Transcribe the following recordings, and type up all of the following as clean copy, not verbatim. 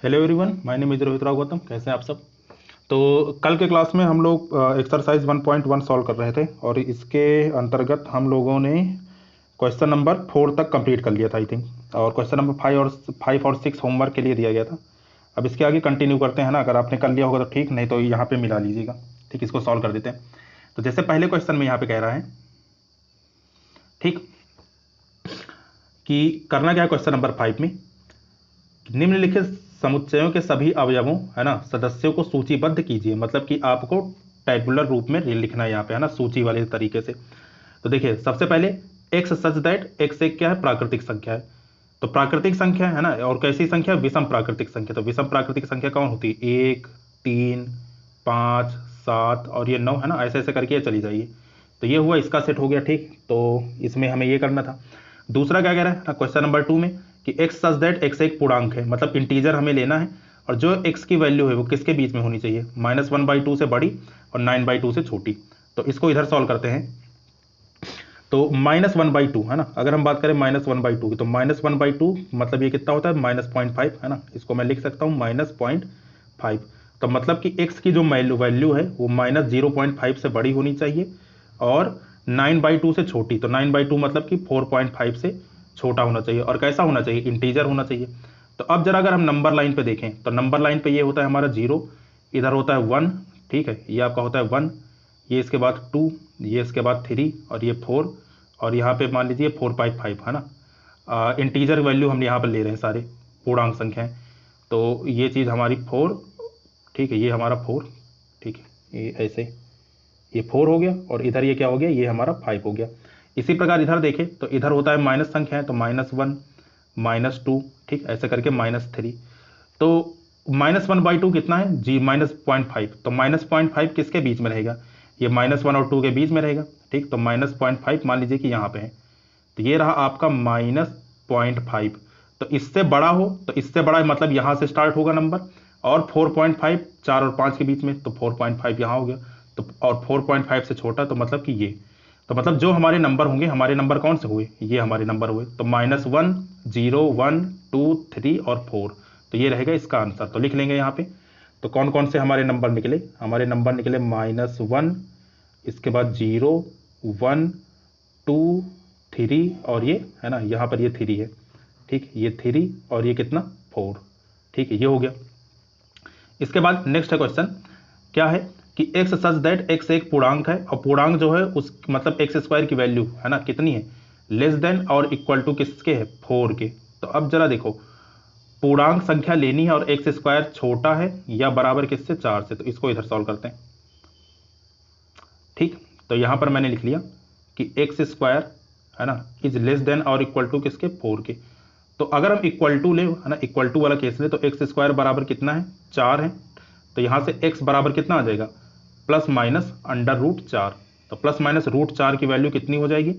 Hello everyone, my name is Rohit Rao Gautam. कैसे हैं आप सब। तो कल के क्लास में हम लोग एक्सरसाइज 1.1 सॉल्व कर रहे थे और इसके अंतर्गत हम लोगों ने क्वेश्चन नंबर 4 तक कंप्लीट कर लिया था आई थिंक, और क्वेश्चन नंबर 5 और 6 होमवर्क के लिए दिया गया था। अब इसके आगे कंटिन्यू करते हैं ना। अगर आपने कर लिया होगा तो ठीक, नहीं तो यहाँ पे मिला लीजिएगा। ठीक, इसको सॉल्व कर देते हैं। तो जैसे पहले क्वेश्चन में यहाँ पे कह रहा है, ठीक, कि करना क्या है क्वेश्चन नंबर 5 में, निम्नलिखित समुच्चयों के सभी अवयवों है ना सदस्यों को सूचीबद्ध कीजिए। मतलब कि आपको टैबुलर रूप में लिखना है यहाँ पे, है ना, सूची वाले तरीके से। तो देखिए, सबसे पहले एक्स सच दैट एक्स एक क्या है, प्राकृतिक संख्या है। तो प्राकृतिक संख्या है ना, और कैसी संख्या, विषम प्राकृतिक संख्या। तो विषम प्राकृतिक संख्या कौन होती है, 1, 3, 5, 7 और ये 9 है ना, ऐसे ऐसे करके ये चली जाइए। तो ये हुआ, इसका सेट हो गया। ठीक, तो इसमें हमें ये करना था। दूसरा क्या कह रहा है क्वेश्चन नंबर 2 में कि एक्स सच दैट एक्स एक पूर्णांक है, मतलब इंटीजर हमें लेना है और जो एक्स की वैल्यू है वो किसके बीच में होनी चाहिए, -1/2 से बड़ी और 9/2 से छोटी। तो इसको इधर सॉल्व करते हैं। तो -1/2 है ना, अगर हम बात करें -1/2 की, तो -1/2 मतलब ये कितना होता है, -0.5 है ना। इसको मैं लिख सकता हूँ -0.5। तो मतलब कि x की जो वैल्यू है वो -0.5 से बड़ी होनी चाहिए और 9/2 से छोटी। तो 9/2 मतलब कि 4.5 से छोटा होना चाहिए। और कैसा होना चाहिए, इंटीजर होना चाहिए। तो अब जरा अगर हम नंबर लाइन पे देखें तो नंबर लाइन पे ये होता है हमारा 0, इधर होता है 1, ठीक है, ये आपका होता है 1, ये इसके बाद 2, ये इसके बाद 3 और ये 4, और यहाँ पे मान लीजिए 4.5 है ना। इंटीजर वैल्यू हम यहाँ पर ले रहे हैं, सारे पूर्णांक संख्याएं। तो ये चीज़ हमारी 4, ठीक है, ये हमारा 4, ठीक है, ये ऐसे ये 4 हो गया और इधर ये क्या हो गया, ये हमारा 5 हो गया। इसी प्रकार इधर देखें तो इधर होता है माइनस संख्या है, तो -1, -2, ठीक, ऐसे करके -3। तो -1/2 कितना है जी, -0.5। तो -0.5 किसके बीच में रहेगा, ये -1 और 2 के बीच में रहेगा। ठीक, तो -0.5 मान लीजिए कि यहाँ पे है। तो ये रहा आपका -0.5। तो इससे बड़ा हो तो इससे बड़ा मतलब यहाँ से स्टार्ट होगा नंबर, और 4.5 4 और 5 के बीच में, तो 4.5 यहाँ हो गया। तो और 4.5 से छोटा, तो मतलब कि ये, तो मतलब जो हमारे नंबर होंगे, हमारे नंबर कौन से हुए, ये हमारे नंबर हुए। तो -1, 0, 1, 2, 3 और 4। तो ये रहेगा इसका आंसर। तो लिख लेंगे यहाँ पे। तो कौन कौन से हमारे नंबर निकले, हमारे नंबर निकले -1, इसके बाद 0, 1, 2, 3 और ये है ना, यहाँ पर ये 3 है। ठीक, ये 3 और ये कितना, 4। ठीक है, ये हो गया। इसके बाद नेक्स्ट है क्वेश्चन, क्या है कि एक्स सच दैट एक्स एक पूर्णांक है और पूर्णांक जो है उस मतलब एक्स स्क्वायर की वैल्यू है ना कितनी है, लेस देन और इक्वल टू किसके है, 4 के। तो अब जरा देखो, पूर्णांक संख्या लेनी है और एक्स स्क्वायर छोटा है या बराबर किससे, 4 से। तो इसको इधर सॉल्व करते हैं। ठीक, तो यहां पर मैंने लिख लिया कि एक्स स्क्वायर है ना इज लेस देन और इक्वल टू किसके, 4 के। तो अगर हम इक्वल टू ले है ना, इक्वल टू वाला केस ले, तो एक्स स्क्वायर बराबर कितना है, 4 है। तो यहां से एक्स बराबर कितना आ जाएगा, +-√4। तो +-√4 की वैल्यू कितनी हो जाएगी,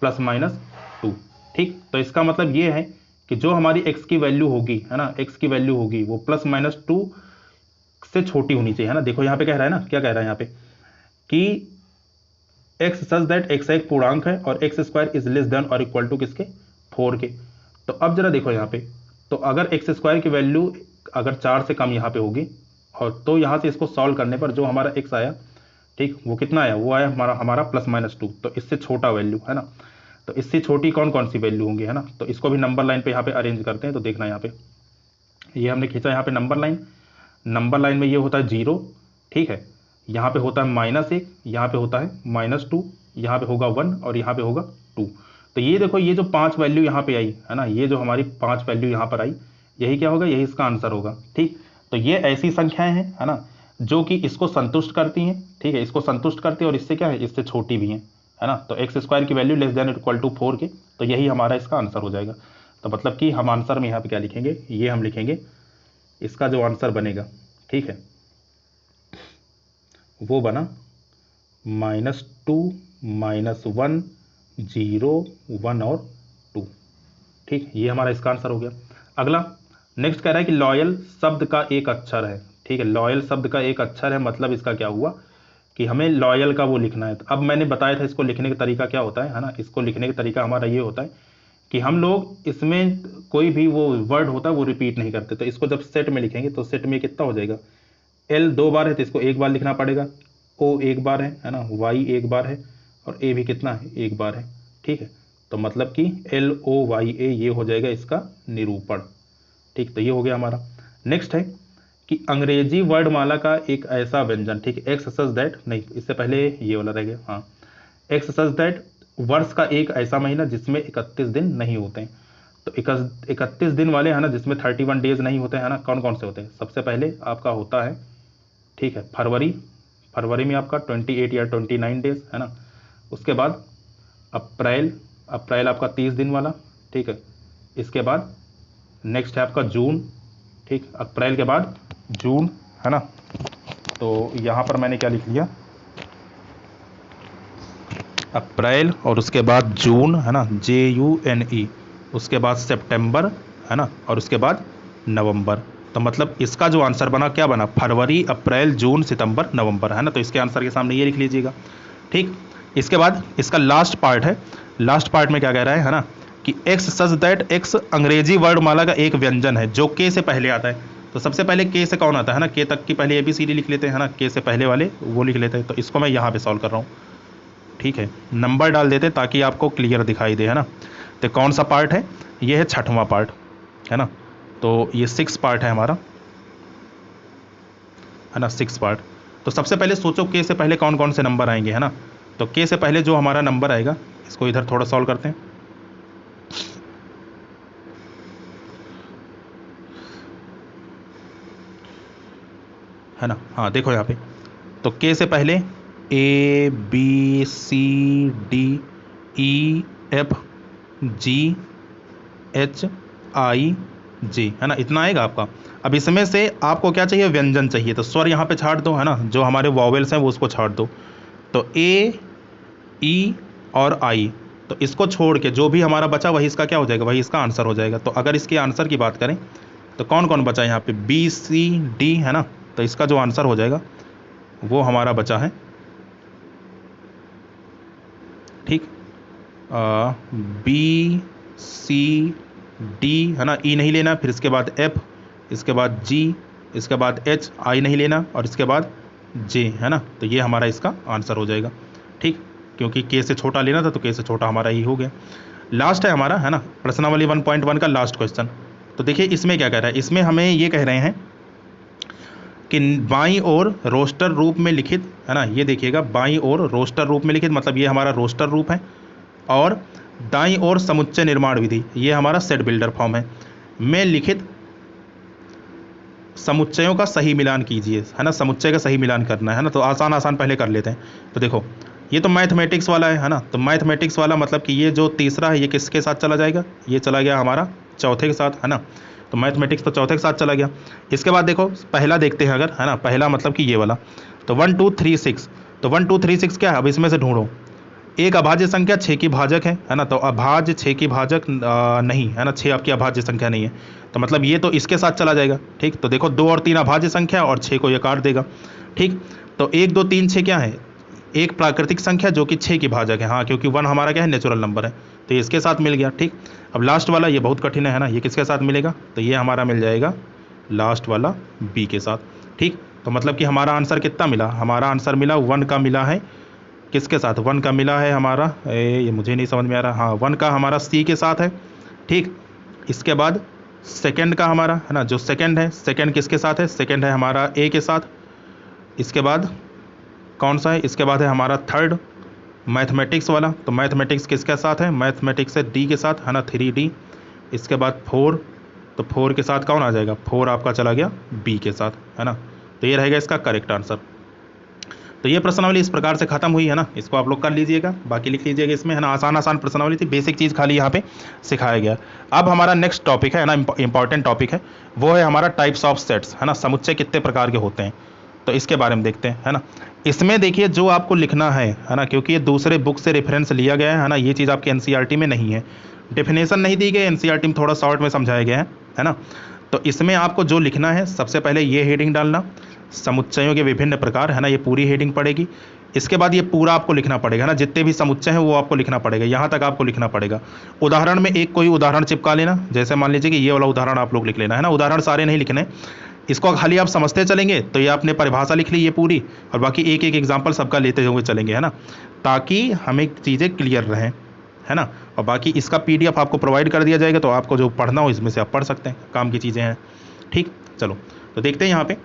+-2। ठीक, तो इसका मतलब ये है कि जो हमारी एक्स की वैल्यू होगी है ना, एक्स की वैल्यू होगी वो +-2 से छोटी होनी चाहिए, है ना। देखो यहाँ पे कह रहा है ना, क्या कह रहा है यहाँ पे कि एक्स सच दैट एक्स एक पूर्णांक है और x square is less then और इक्वल टू किसके, 4 के। तो अब जरा देखो यहाँ पे, तो अगर एक्स स्क्वायर की वैल्यू अगर 4 से कम यहाँ पे होगी, और तो यहाँ से इसको सॉल्व करने पर जो हमारा एक्स आया, ठीक, वो कितना आया, वो आया हमारा +-2। तो इससे छोटा वैल्यू है ना, तो इससे छोटी कौन कौन सी वैल्यू होंगी, है ना। तो इसको भी नंबर लाइन पे यहाँ पे अरेंज करते हैं। तो देखना यहाँ पे, ये हमने खींचा यहाँ पे नंबर लाइन। नंबर लाइन में ये होता है 0, ठीक है, यहाँ पे होता है -1, यहाँ पे होता है -2, यहाँ पे होगा 1 और यहाँ पे होगा 2। तो ये देखो, ये जो 5 वैल्यू यहाँ पे आई है ना, ये जो हमारी 5 वैल्यू यहाँ पर आई, यही क्या होगा, यही इसका आंसर होगा। ठीक, तो ये ऐसी संख्याएं हैं है ना जो कि इसको संतुष्ट करती हैं। ठीक है, इसको संतुष्ट करती है और इससे क्या है, इससे छोटी भी हैं, है ना। तो एक्स स्क्वायर की value less than equal to 4 के। तो यही हमारा इसका आंसर हो जाएगा। तो मतलब कि हम आंसर में यहाँ पे क्या लिखेंगे, ये हम लिखेंगे इसका जो आंसर बनेगा, ठीक है, वो बना -2, -1, 0, 1 और 2। ठीक, ये हमारा इसका आंसर हो गया। अगला नेक्स्ट कह रहा है कि लॉयल शब्द का एक अक्षर है। ठीक है, लॉयल शब्द का एक अक्षर है, मतलब इसका क्या हुआ कि हमें लॉयल का वो लिखना है। तो अब मैंने बताया था इसको लिखने का तरीका क्या होता है ना, इसको लिखने का तरीका हमारा ये होता है कि हम लोग इसमें कोई भी वो वर्ड होता है वो रिपीट नहीं करते, तो इसको जब सेट में लिखेंगे तो सेट में कितना हो जाएगा, एल 2 बार है तो इसको एक बार लिखना पड़ेगा, ओ एक बार है ना, वाई एक बार है, और ए भी कितना है, एक बार है। ठीक है, तो मतलब कि एल ओ वाई ए ये हो जाएगा इसका निरूपण। ठीक, तो ये हो गया हमारा। नेक्स्ट है कि अंग्रेजी वर्णमाला का एक ऐसा व्यंजन, ठीक है, एक्स सच दैट, नहीं इससे पहले ये वाला रह गया, हाँ, एक्स सच दैट वर्ष का एक ऐसा महीना जिसमें 31 दिन नहीं होते हैं। तो 31 दिन वाले है ना, जिसमें 31 डेज नहीं होते हैं ना, कौन कौन से होते हैं? सबसे पहले आपका होता है, ठीक है, फरवरी, फरवरी में आपका 28 या 29 डेज है ना। उसके बाद अप्रैल, अप्रैल आपका 30 दिन वाला, ठीक है। इसके बाद नेक्स्ट है आपका जून, ठीक, अप्रैल के बाद जून है ना। तो यहाँ पर मैंने क्या लिख लिया, अप्रैल और उसके बाद जून है ना, JUNE, उसके बाद सितंबर है ना, और उसके बाद नवंबर। तो मतलब इसका जो आंसर बना क्या बना, फरवरी, अप्रैल, जून, सितंबर, नवंबर है ना। तो इसके आंसर के सामने ये लिख लीजिएगा। ठीक, इसके बाद इसका लास्ट पार्ट है, लास्ट पार्ट में क्या कह रहा है ना, कि एक्स सच दैट एक्स अंग्रेजी वर्णमाला का एक व्यंजन है जो के से पहले आता है। तो सबसे पहले के से कौन आता है ना, के तक की पहले ABCD लिख लेते हैं ना, के से पहले वाले वो लिख लेते हैं। तो इसको मैं यहाँ पे सॉल्व कर रहा हूँ, ठीक है, नंबर डाल देते हैं ताकि आपको क्लियर दिखाई दे, है ना। तो कौन सा पार्ट है, ये है 6वां पार्ट है ना। तो ये 6 पार्ट है हमारा, है ना, 6 पार्ट। तो सबसे पहले सोचो के से पहले कौन कौन से नंबर आएंगे, है ना। तो के से पहले जो हमारा नंबर आएगा, इसको इधर थोड़ा सॉल्व करते हैं, है ना। हाँ देखो यहाँ पे, तो के से पहले ABCDEFGHIJ है ना, इतना आएगा आपका। अब इसमें से आपको क्या चाहिए, व्यंजन चाहिए। तो स्वर यहाँ पे छाट दो, है ना, जो हमारे वॉवेल्स हैं वो उसको छाट दो। तो A, E और I, तो इसको छोड़ के जो भी हमारा बचा वही इसका क्या हो जाएगा, वही इसका आंसर हो जाएगा। तो अगर इसके आंसर की बात करें तो कौन कौन बचा यहाँ पे, BCD है ना। तो इसका जो आंसर हो जाएगा वो हमारा बचा है, ठीक, BCD है ना, E नहीं लेना, फिर इसके बाद F, इसके बाद G, इसके बाद H, I नहीं लेना, और इसके बाद J है ना। तो ये हमारा इसका आंसर हो जाएगा, ठीक, क्योंकि K से छोटा लेना था तो K से छोटा हमारा ही हो गया। लास्ट है हमारा, है ना, प्रश्नावली 1.1 का लास्ट क्वेश्चन। तो देखिए इसमें क्या कह रहा है, इसमें हमें ये कह रहे हैं कि बाईं ओर रोस्टर रूप में लिखित, है ना, ये देखिएगा बाईं ओर रोस्टर रूप में लिखित, मतलब ये हमारा रोस्टर रूप है, और दाईं ओर समुच्चय निर्माण विधि, ये हमारा सेट बिल्डर फॉर्म है, में लिखित समुच्चयों का सही मिलान कीजिए, है ना, समुच्चय का सही मिलान करना है ना। तो आसान आसान पहले कर लेते हैं। तो देखो ये तो मैथमेटिक्स वाला है ना, तो मैथमेटिक्स वाला मतलब कि ये जो तीसरा है ये किसके साथ चला जाएगा, ये चला गया हमारा चौथे के साथ, है ना। तो मैथमेटिक्स तो चौथे के साथ चला गया। इसके बाद देखो पहला देखते हैं अगर, है ना, पहला मतलब कि ये वाला, तो 1 2 3 6, तो 1 2 3 6 क्या है, अब इसमें से ढूंढो। एक अभाज्य संख्या 6 की भाजक है ना, तो अभाज्य 6 की भाजक नहीं है ना, 6 आपकी अभाज्य संख्या नहीं है, तो मतलब ये तो इसके साथ चला जाएगा, ठीक। तो देखो 2 और 3 अभाज्य संख्या और 6 को ये काट देगा, ठीक। तो 1 2 3 6 क्या है, एक प्राकृतिक संख्या जो कि 6 की भाजक है, हाँ, क्योंकि 1 हमारा क्या है, नेचुरल नंबर है, तो ये इसके साथ मिल गया, ठीक। अब लास्ट वाला ये बहुत कठिन है ना, ये किसके साथ मिलेगा, तो ये हमारा मिल जाएगा लास्ट वाला B के साथ, ठीक। तो मतलब कि हमारा आंसर कितना मिला, हमारा आंसर मिला 1 का मिला है किसके साथ, 1 का मिला है हमारा, ये मुझे नहीं समझ में आ रहा, हाँ 1 का हमारा C के साथ है, ठीक। इसके बाद सेकंड का हमारा, है ना, जो सेकंड है, सेकंड किसके साथ है, सेकंड है हमारा A के साथ। इसके बाद कौन सा है, इसके बाद है हमारा थर्ड मैथमेटिक्स वाला, तो मैथमेटिक्स किसके साथ है, मैथमेटिक्स है D के साथ, है ना, 3D। इसके बाद 4, तो 4 के साथ कौन आ जाएगा, 4 आपका चला गया B के साथ, है ना। तो ये रहेगा इसका करेक्ट आंसर। तो ये प्रश्नावली इस प्रकार से खत्म हुई, है ना, इसको आप लोग कर लीजिएगा, बाकी लिख लीजिएगा इसमें, है ना, आसान आसान प्रश्नावली थी, बेसिक चीज़ खाली यहाँ पे सिखाया गया। अब हमारा नेक्स्ट टॉपिक है ना, इंपॉर्टेंट टॉपिक है, वो है हमारा टाइप्स ऑफ सेट्स, है ना, समुच्चय कितने प्रकार के होते हैं, तो इसके बारे में देखते हैं, है ना। इसमें देखिए जो आपको लिखना है ना, क्योंकि ये दूसरे बुक से रेफरेंस लिया गया है ना, ये चीज़ आपके NCERT में नहीं है, डेफिनेशन नहीं दी गई, NCERT में थोड़ा शॉर्ट में समझाया गया है ना। तो इसमें आपको जो लिखना है, सबसे पहले ये हेडिंग डालना, समुच्चयों के विभिन्न प्रकार, है ना, ये पूरी हेडिंग पड़ेगी। इसके बाद ये पूरा आपको लिखना पड़ेगा ना, जितने भी समुच्चय हैं वो आपको लिखना पड़ेगा, यहाँ तक आपको लिखना पड़ेगा। उदाहरण में एक कोई उदाहरण चिपका लेना, जैसे मान लीजिए कि ये वाला उदाहरण आप लोग लिख लेना है ना, उदाहरण सारे नहीं लिखने, इसको खाली आप समझते चलेंगे तो ये आपने परिभाषा लिख ली ये पूरी, और बाकी एक एक एग्जाम्पल सबका लेते हुए चलेंगे, है ना, ताकि हमें चीज़ें क्लियर रहें, है ना। और बाकी इसका PDF आपको प्रोवाइड कर दिया जाएगा, तो आपको जो पढ़ना हो इसमें से आप पढ़ सकते हैं, काम की चीज़ें हैं, ठीक। चलो तो देखते हैं यहाँ पे।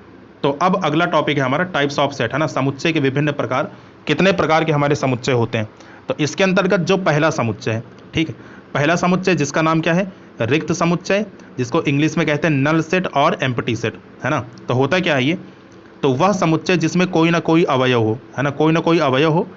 तो अब अगला टॉपिक है हमारा टाइप्स ऑफ सेट, है ना, समुच्चय के विभिन्न प्रकार, कितने प्रकार के हमारे समुच्चय होते हैं। तो इसके अंतर्गत जो पहला समुच्चय है, ठीक है, पहला समुच्चय जिसका नाम क्या है, रिक्त समुच्चय, जिसको इंग्लिश में कहते हैं नल सेट और एम्प्टी सेट, है ना। तो होता क्या है ये, तो वह समुच्चय जिसमें कोई ना कोई अवयव हो, है ना, कोई ना कोई अवयव हो,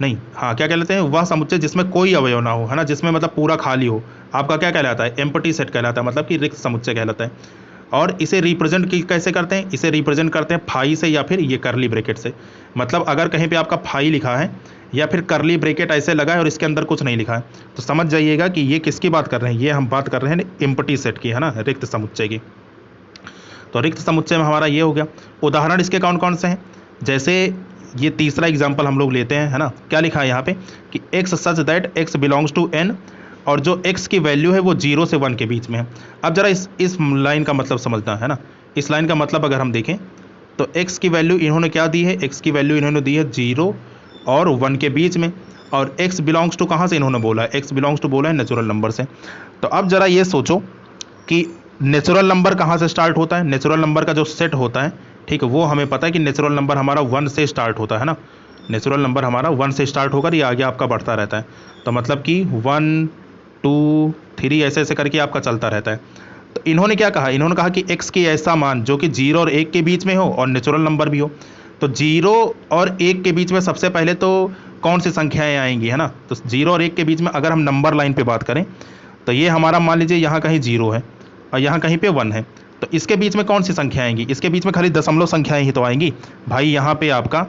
नहीं, हाँ, क्या कहलाते हैं, वह समुच्चय जिसमें कोई अवयव ना हो, है ना, जिसमें मतलब पूरा खाली हो, आपका क्या कहलाता है, एम्प्टी सेट कहलाता है, मतलब कि रिक्त समुच्चय कहलाता है। और इसे रिप्रेजेंट कैसे करते हैं, इसे रिप्रेजेंट करते हैं फाई से या फिर ये करली ब्रैकेट से। मतलब अगर कहीं पे आपका फाई लिखा है या फिर करली ब्रैकेट ऐसे लगा है और इसके अंदर कुछ नहीं लिखा है, तो समझ जाइएगा कि ये किसकी बात कर रहे हैं, ये हम बात कर रहे हैं एम्प्टी सेट की, है ना, रिक्त समुच्चय की। तो रिक्त समुच्चय में हमारा ये हो गया। उदाहरण इसके कौन कौन से हैं, जैसे ये तीसरा एग्जाम्पल हम लोग लेते हैं, है ना, क्या लिखा है यहाँ पे कि x such that x belongs to N, और जो x की वैल्यू है वो 0 से 1 के बीच में है। अब जरा इस लाइन का मतलब समझना है ना, इस लाइन का मतलब अगर हम देखें तो x की वैल्यू इन्होंने क्या दी है, x की वैल्यू इन्होंने दी है 0 और 1 के बीच में, और x बिलोंग्स टू कहाँ से इन्होंने बोला है, x बिलोंग्स टू बोला है नेचुरल नंबर से। तो अब जरा ये सोचो कि नेचुरल नंबर कहाँ से स्टार्ट होता है, नेचुरल नंबर का जो सेट होता है, ठीक है, वो हमें पता है कि नेचुरल नंबर हमारा 1 से स्टार्ट होता है ना, नेचुरल नंबर हमारा 1 से स्टार्ट होकर ये आगे आपका बढ़ता रहता है। तो मतलब कि 1 2 3 ऐसे ऐसे करके आपका चलता रहता है। तो इन्होंने क्या कहा, इन्होंने कहा कि x की ऐसा मान जो कि 0 और 1 के बीच में हो और नेचुरल नंबर भी हो। तो 0 और 1 के बीच में सबसे पहले तो कौन सी संख्याएं आएंगी, है ना, तो 0 और 1 के बीच में अगर हम नंबर लाइन पे बात करें तो ये हमारा मान लीजिए यहाँ कहीं 0 है और यहाँ कहीं पे 1 है, तो इसके बीच में कौन सी संख्या आएंगी, इसके बीच में खाली दशमलव संख्याएं ही तो आएंगी भाई। यहाँ पे आपका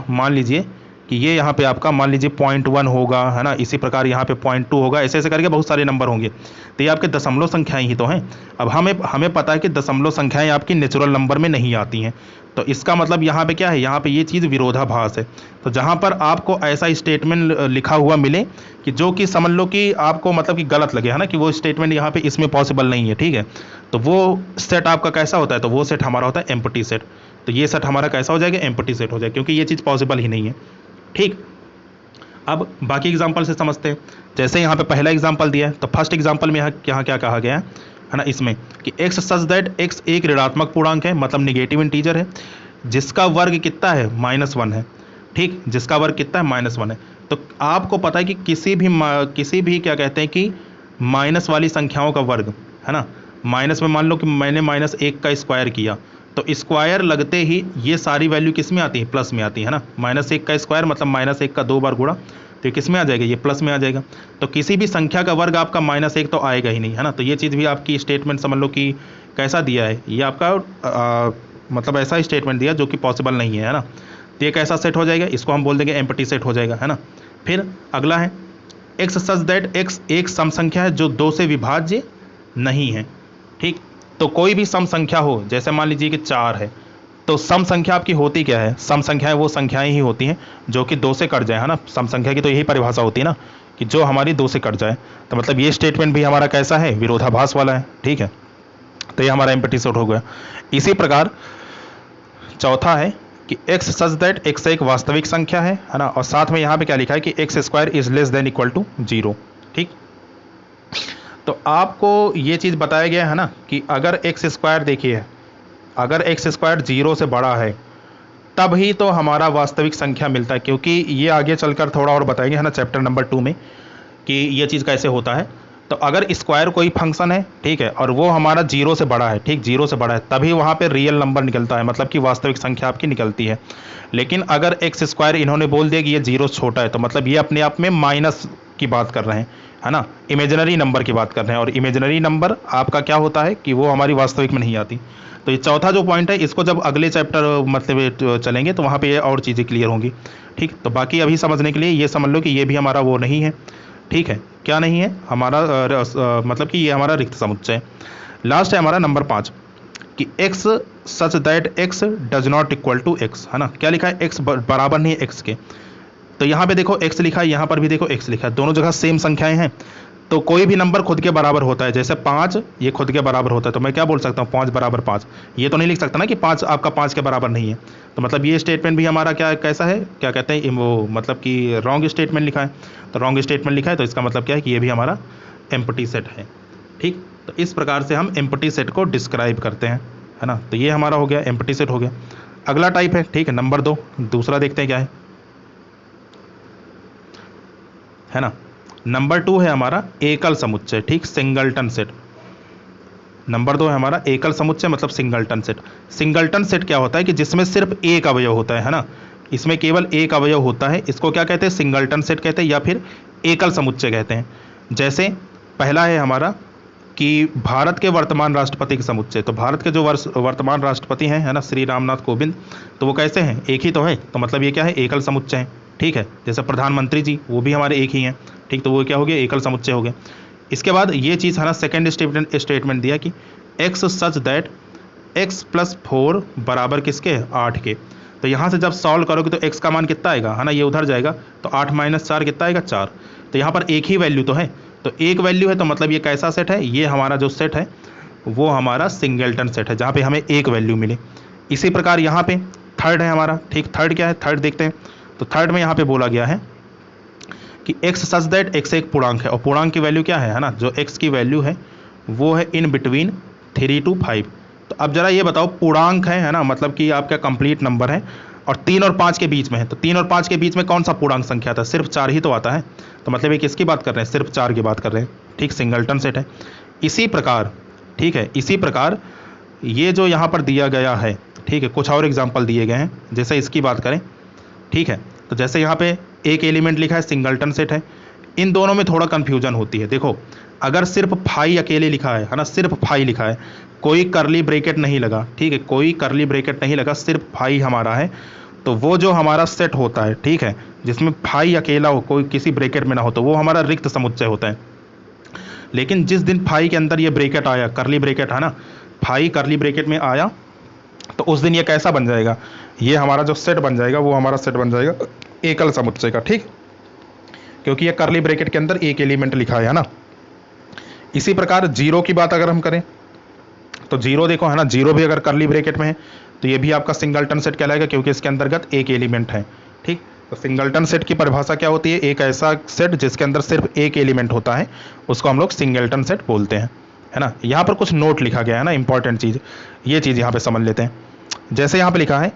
मान लीजिए कि ये यहाँ पे आपका मान लीजिए 0.1 होगा, है ना, इसी प्रकार यहाँ पे 0.2 होगा, ऐसे ऐसे करके बहुत सारे नंबर होंगे। तो ये आपके दशमलव संख्याएं ही तो हैं। अब हमें पता है कि दशमलव संख्याएं आपकी नेचुरल नंबर में नहीं आती हैं, तो इसका मतलब यहाँ पे क्या है, यहाँ पे ये चीज़ विरोधाभास है। तो जहाँ पर आपको ऐसा स्टेटमेंट लिखा हुआ मिले कि जो कि समझ लो कि आपको मतलब कि गलत लगे, है ना, कि वो स्टेटमेंट यहाँ पे इसमें पॉसिबल नहीं है, ठीक है, तो वो सेट आपका कैसा होता है, तो वो सेट हमारा होता है एम्प्टी सेट। तो ये सेट हमारा कैसा हो जाएगा, एम्प्टी सेट हो जाएगा, क्योंकि ये चीज़ पॉसिबल ही नहीं है, ठीक। अब बाकी एग्जाम्पल से समझते हैं। जैसे यहाँ पे पहला एग्जाम्पल दिया है, तो फर्स्ट एग्जाम्पल में यहाँ क्या कहा गया है ना, इसमें कि x सच दैट x एक ऋणात्मक पूर्णांक है, मतलब निगेटिव इंटीजर है, जिसका वर्ग कितना है, -1 है, ठीक, जिसका वर्ग कितना है, -1 है। तो आपको पता है कि किसी भी क्या कहते हैं कि माइनस वाली संख्याओं का वर्ग, है ना, माइनस में मान लो कि मैंने -1 का स्क्वायर किया, तो स्क्वायर लगते ही ये सारी वैल्यू किस में आती है, प्लस में आती है ना, -1 का स्क्वायर मतलब -1 का 2 बार गुणा, तो किस में आ जाएगा, ये प्लस में आ जाएगा। तो किसी भी संख्या का वर्ग आपका -1 तो आएगा ही नहीं, है ना। तो ये चीज़ भी आपकी स्टेटमेंट समझ लो कि कैसा दिया है, ये आपका मतलब ऐसा स्टेटमेंट दिया जो कि पॉसिबल नहीं है ना। तो ये कैसा सेट हो जाएगा, इसको हम बोल देंगे एम्प्टी सेट हो जाएगा, है ना। फिर अगला है एक्स सच दैट एक्स एक सम संख्या है जो 2 से विभाज्य नहीं है, ठीक। तो कोई भी सम संख्या हो, जैसे मान लीजिए कि 4 है, तो सम संख्या आपकी होती क्या है, सम संख्याएं वो संख्याएं ही होती हैं जो कि 2 से कट जाए, है ना। सम संख्या की तो यही परिभाषा होती है ना कि जो हमारी 2 से कट जाए। तो मतलब ये स्टेटमेंट भी हमारा कैसा है, विरोधाभास वाला है, ठीक है। तो ये हमारा एम्प्टी सेट हो गया। इसी प्रकार चौथा है कि एक्स सच दैट एक्स एक वास्तविक संख्या है ना, और साथ में यहाँ पे क्या लिखा है कि x square is less than equal to 0, ठीक। तो आपको ये चीज़ बताया गया है ना कि अगर एक्स स्क्वायर देखिए, अगर एक्स स्क्वायर 0 से बड़ा है तब ही तो हमारा वास्तविक संख्या मिलता है, क्योंकि ये आगे चलकर थोड़ा और बताएंगे, है ना, चैप्टर नंबर 2 में कि ये चीज़ कैसे होता है। तो अगर स्क्वायर कोई फंक्शन है, ठीक है, और वो हमारा 0 से बड़ा है, ठीक, 0 से बड़ा है, तभी वहाँ पे रियल नंबर निकलता है, मतलब कि वास्तविक संख्या आपकी निकलती है। लेकिन अगर एक्स स्क्वायर इन्होंने बोल दिया कि ये 0 छोटा है, तो मतलब ये अपने आप में माइनस की बात कर रहे हैं, है ना, इमेजिनरी नंबर की बात कर रहे हैं, और इमेजिनरी नंबर आपका क्या होता है कि वो हमारी वास्तविक में नहीं आती। तो ये चौथा जो पॉइंट है, इसको जब अगले चैप्टर मतलब चलेंगे तो वहाँ पे ये और चीज़ें क्लियर होंगी, ठीक। तो बाकी अभी समझने के लिए ये समझ लो कि ये भी हमारा वो नहीं है, ठीक है, क्या नहीं है हमारा मतलब कि ये हमारा रिक्त समुच्चय। लास्ट है हमारा नंबर 5, कि x such that x does not equal to x, है ना, क्या लिखा है, x बराबर नहीं है x के। तो यहाँ पे देखो x लिखा है, यहाँ पर भी देखो x लिखा है, दोनों जगह सेम संख्याएं हैं। तो कोई भी नंबर खुद के बराबर होता है, जैसे 5 ये खुद के बराबर होता है, तो मैं क्या बोल सकता हूँ 5 बराबर 5, ये तो नहीं लिख सकता ना कि 5 आपका 5 के बराबर नहीं है। तो मतलब ये स्टेटमेंट भी हमारा क्या कैसा है, क्या कहते हैं वो, मतलब कि रॉन्ग स्टेटमेंट लिखा है। तो रॉन्ग स्टेटमेंट लिखा है तो इसका मतलब क्या है कि ये भी हमारा एम्प्टी सेट है। ठीक, तो इस प्रकार से हम एम्प्टी सेट को डिस्क्राइब करते हैं, है ना। तो ये हमारा हो गया एम्प्टी सेट हो गया। अगला टाइप है, ठीक है, नंबर 2, दूसरा देखते हैं क्या है ना। नंबर 2 है हमारा एकल समुच्चय, ठीक, सिंगलटन सेट। नंबर 2 है हमारा एकल समुच्चय मतलब सिंगलटन सेट। सिंगलटन सेट क्या होता है कि जिसमें सिर्फ एक अवयव होता है ना, इसमें केवल एक अवयव होता है, इसको क्या कहते हैं, सिंगलटन सेट कहते हैं या फिर एकल समुच्चय कहते हैं। जैसे पहला है हमारा कि भारत के वर्तमान राष्ट्रपति के समुच्चय। तो भारत के जो वर्तमान राष्ट्रपति हैं, है ना, श्री रामनाथ कोविंद, तो वो कैसे हैं, एक ही तो है, तो मतलब ये क्या है, एकल समुच्चय है। ठीक है, जैसे प्रधानमंत्री जी वो भी हमारे एक ही हैं, ठीक, तो वो क्या हो गया, एकल समुच्चय हो गया। इसके बाद ये चीज़ है ना, सेकेंड स्टेटमेंट दिया कि x सच दैट x + 4 बराबर किसके, 8 के। तो यहाँ से जब सॉल्व करोगे तो x का मान कितना आएगा, है ना, ये उधर जाएगा, तो 8 - 4 कितना आएगा, 4। तो यहाँ पर एक ही वैल्यू तो है, तो एक वैल्यू है, तो मतलब ये कैसा सेट है, ये हमारा जो सेट है वो हमारा सिंगलटन सेट है, जहाँ पे हमें एक वैल्यू मिले। इसी प्रकार यहाँ पे थर्ड है हमारा, ठीक, थर्ड क्या है, थर्ड देखते हैं। तो थर्ड में यहाँ पे बोला गया है कि x सच दैट x एक पूर्णांक है, और पूर्णांक की वैल्यू क्या है ना, जो x की वैल्यू है वो है इन बिटवीन 3 to 5। तो अब जरा ये बताओ, पूर्णांक है ना, मतलब कि आपका कंप्लीट नंबर है और 3 और 5 के बीच में है, तो 3 और 5 के बीच में कौन सा पूर्णांक संख्या आता है, सिर्फ 4 ही तो आता है। तो मतलब ये किसकी बात कर रहे हैं, सिर्फ 4 की बात कर रहे हैं, ठीक, सिंगलटन सेट है। इसी प्रकार, ठीक है, इसी प्रकार ये जो यहाँ पर दिया गया है, ठीक है, कुछ और एग्जाम्पल दिए गए हैं, जैसे इसकी बात करें, ठीक है, तो जैसे यहाँ पे एक एलिमेंट लिखा है, सिंगलटन सेट है। इन दोनों में थोड़ा कन्फ्यूजन होती है। देखो, अगर सिर्फ फाई अकेले लिखा है ना, सिर्फ फाई लिखा है, कोई करली ब्रेकेट नहीं लगा, ठीक है, कोई करली ब्रेकेट नहीं लगा, सिर्फ फाई हमारा है, तो वो जो हमारा सेट होता है, ठीक है, जिसमें फाई अकेला हो, कोई किसी ब्रेकेट में ना हो, तो वो हमारा रिक्त समुच्चय होता है। लेकिन जिस दिन फाई के अंदर ये ब्रेकेट आया, करली ब्रेकेट है ना, फाई करली ब्रेकेट में आया, तो उस दिन ये कैसा बन जाएगा, ये हमारा जो सेट बन जाएगा वो हमारा सेट बन जाएगा एकल समुच्चय का, ठीक, क्योंकि ये करली ब्रैकेट के अंदर एक एलिमेंट लिखा है ना। इसी प्रकार जीरो की बात अगर हम करें तो जीरो देखो, है ना, जीरो भी अगर करली ब्रैकेट में है तो ये भी आपका सिंगलटन सेट कहलाएगा, क्योंकि इसके अंतर्गत एक एलिमेंट है, ठीक। तो सिंगलटन सेट की परिभाषा क्या होती है, एक ऐसा सेट जिसके अंदर सिर्फ एक एलिमेंट होता है, उसको हम लोग सिंगलटन सेट बोलते हैं, है ना। यहाँ पर कुछ नोट लिखा गया है ना, इंपॉर्टेंट चीज़, ये चीज़ यहाँ पे समझ लेते हैं। जैसे यहाँ पे लिखा है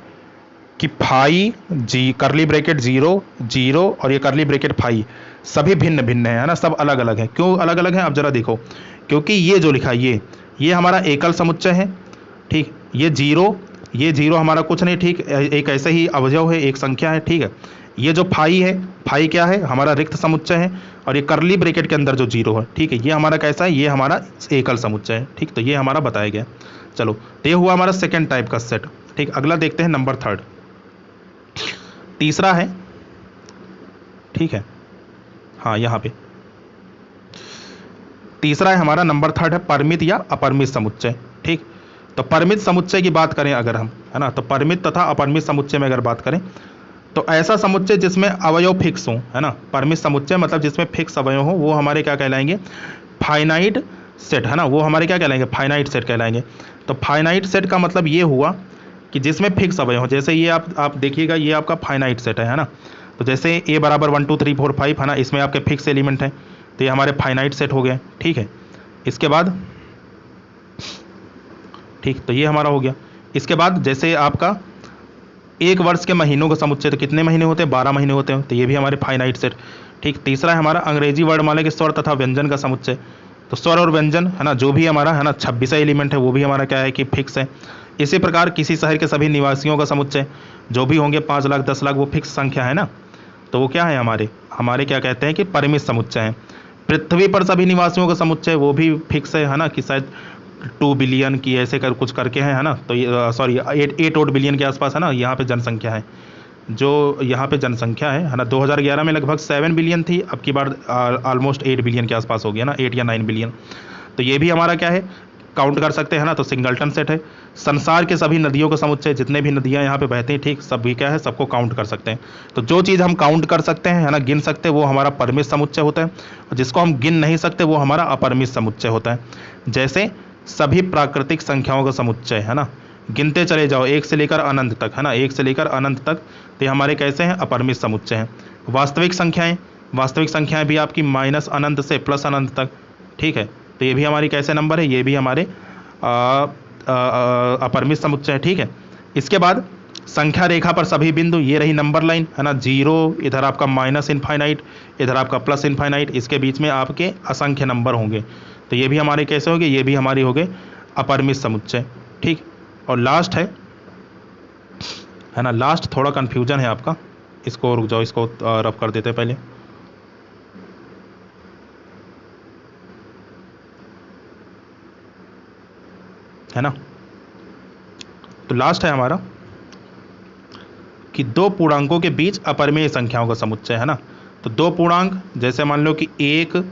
कि फाई जी करली ब्रैकेट 0 0 और ये करली ब्रैकेट फाई सभी भिन्न भिन्न है ना, सब अलग अलग है। क्यों अलग अलग है, अब जरा देखो, क्योंकि ये जो लिखा है ये हमारा एकल समुच्चय है, ठीक, ये जीरो हमारा कुछ नहीं, ठीक, एक ऐसे ही अवयव है, एक संख्या है, ठीक है। ये जो फाई है, फाई क्या है, हमारा रिक्त समुच्चय है, और ये करली ब्रैकेट के अंदर जो जीरो है, ठीक है, ये हमारा कैसा है, ये हमारा एकल समुच्चय है, ठीक। तो ये हमारा बताया गया। चलो, तो ये हुआ हमारा सेकेंड टाइप का सेट, ठीक। अगला देखते हैं नंबर थर्ड, तीसरा है, ठीक है, हाँ, यहाँ पे तीसरा है हमारा नंबर थर्ड है परिमित या अपरिमित समुच्चय, ठीक। तो परिमित समुच्चय की बात करें अगर हम, है ना, तो परिमित तथा अपरिमित समुच्चय में अगर बात करें तो ऐसा समुच्चय जिसमें अवयव फिक्स हो, है ना, परिमित समुच्चय मतलब जिसमें फिक्स अवयव हो, वो हमारे क्या कहलाएंगे, फाइनाइट सेट, है ना, वो हमारे क्या कहलाएंगे, फाइनाइट सेट कहलाएंगे। तो फाइनाइट सेट का मतलब ये हुआ कि जिसमें फिक्स अवयव हो, जैसे ये आप देखिएगा, ये आपका फाइनाइट सेट है ना। तो जैसे a बराबर 1 2 3 4 5, है ना, इसमें आपके फिक्स एलिमेंट है, तो ये हमारे फाइनाइट सेट हो गए, ठीक है। इसके बाद, ठीक, तो ये हमारा हो गया। इसके बाद जैसे आपका एक वर्ष के महीनों का समुच्चय, तो कितने महीने होते हैं, 12 महीने होते हैं, तो ये भी हमारे फाइनाइट सेट, ठीक। तीसरा है हमारा अंग्रेजी वर्णमाला के स्वर तथा व्यंजन का समुच्चय। तो स्वर और व्यंजन, है ना, जो भी हमारा, है ना, 26 एलिमेंट है, वो भी हमारा क्या है कि फिक्स है। इसी प्रकार किसी शहर के सभी निवासियों का समुच्चय जो भी होंगे 5 लाख 10 लाख, वो फिक्स संख्या है ना, तो वो क्या है, हमारे क्या कहते हैं कि परिमित समुच्चय है। पृथ्वी पर सभी निवासियों का समुच्चय वो भी फिक्स है ना, कि शायद 2 बिलियन की ऐसे कुछ करके है ना, तो ये सॉरी 8 बिलियन के आसपास, है ना, यहाँ पे जनसंख्या है, जो यहाँ पे जनसंख्या है ना, 2011 में लगभग 7 बिलियन थी, अब की बार ऑलमोस्ट 8 बिलियन के आसपास हो गया ना, 8 या 9 बिलियन। तो ये भी हमारा क्या है, काउंट कर सकते हैं ना, तो सिंगलटन सेट है। संसार के सभी नदियों का समुच्चय, जितने भी नदियां यहाँ पे बहती हैं, ठीक, सभी क्या है, सबको काउंट कर सकते हैं। तो जो चीज़ हम काउंट कर सकते हैं, है ना, गिन सकते हैं, वो हमारा परिमित समुच्चय होता है, और जिसको हम गिन नहीं सकते वो हमारा अपरिमित समुच्चय होता है। जैसे सभी प्राकृतिक संख्याओं का समुच्चय, है ना, गिनते चले जाओ एक से लेकर अनंत तक, है ना, एक से लेकर अनंत तक, तो ये हमारे कैसे हैं, अपरिमित समुच्चय हैं। वास्तविक संख्याएं भी आपकी माइनस अनंत से प्लस अनंत तक, ठीक है, तो ये भी हमारी कैसे नंबर है, ये भी हमारे अपरिमित समुच्चय है, ठीक है। इसके बाद संख्या रेखा पर सभी बिंदु, ये रही नंबर लाइन, है ना, 0, इधर आपका माइनस इनफाइनाइट, इधर आपका प्लस इनफाइनाइट, इसके बीच में आपके असंख्य नंबर होंगे, तो ये भी हमारे कैसे होंगे, ये भी हमारी हो गए अपरिमित समुच्चय, ठीक। और लास्ट है ना, लास्ट थोड़ा कन्फ्यूजन है आपका, इसको रुक जाओ, इसको रफ कर देते पहले, है ना। तो लास्ट है हमारा कि दो पूर्णांकों के बीच अपरिमेय संख्याओं का समुच्चय, है ना। तो दो पूर्णांक, जैसे मान लो कि 1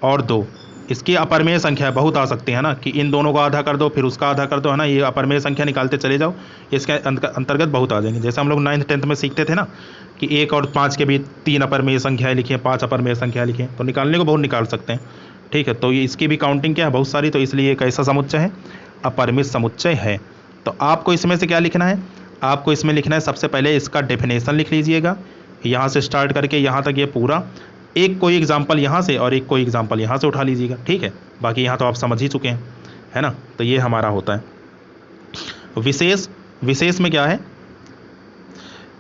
और 2, इसकी अपरिमेय संख्या बहुत आ सकती है ना, कि इन दोनों का आधा कर दो फिर उसका आधा कर दो, है ना, ये अपरिमेय संख्या निकालते चले जाओ, इसके अंतर्गत बहुत आ जाएंगे। जैसे हम लोग 9th 10th में सीखते थे ना कि 1 और 5 के बीच 3 अपरिमेय संख्याएं लिखी हैं, 5 अपरिमेय संख्या लिखी हैं, तो निकालने को बहुत निकाल सकते हैं, ठीक है। तो ये इसकी भी काउंटिंग क्या है, बहुत सारी, तो इसलिए एक ऐसा समुच्चय है, अपरिमित समुच्चय है। तो आपको इसमें से क्या लिखना है, आपको इसमें लिखना है, सबसे पहले इसका डेफिनेशन लिख लीजिएगा, यहाँ से स्टार्ट करके यहाँ तक ये पूरा, एक कोई एग्जाम्पल यहाँ से और एक कोई एग्जाम्पल यहाँ से उठा लीजिएगा, ठीक है। बाकी यहाँ तो आप समझ ही चुके हैं, है ना। तो ये हमारा होता है विशेष में क्या है